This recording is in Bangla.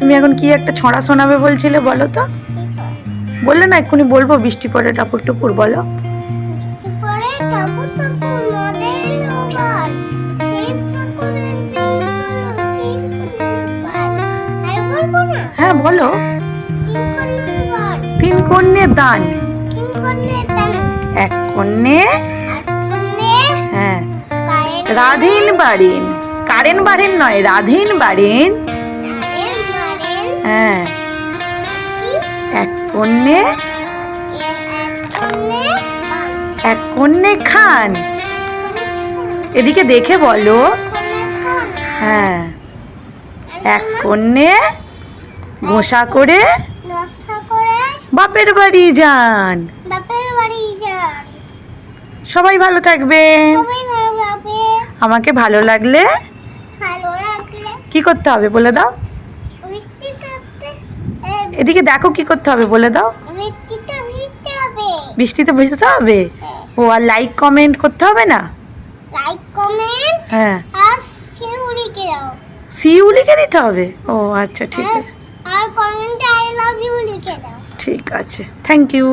তুমি এখন কি একটা ছড়া শোনাবে বলছিলে, বলো তো। বললে না এক্ষুনি বলবো, বৃষ্টি পড়ে টাপুর টুপুর, বলো। হ্যাঁ বলো। তিন কন্যে দান, এক কন্যে হ্যাঁ রাধীন বাড়িন, কারেন বাড়িন নয়, রাধীন বাড়িন হ্যাঁ এক কন্যে এক কন্যে খান। এদিকে দেখে বলো। হ্যাঁ এক কন্যে গোসা করে বাপের বাড়ি যান। সবাই ভালো থাকবেন। আমাকে ভালো লাগলে কি করতে হবে বলে দাও। এদিকে দেখো কি করতে হবে বলে দাও। বৃষ্টিতে ভিজতে হবে। ও আর লাইক কমেন্ট করতে হবে না। হ্যাঁ সিউ লিখে দিতে হবে। ও আচ্ছা ঠিক আছে, আর কমেন্টে আই লাভ ইউ লিখে দাও। ঠিক আছে, থ্যাংক ইউ।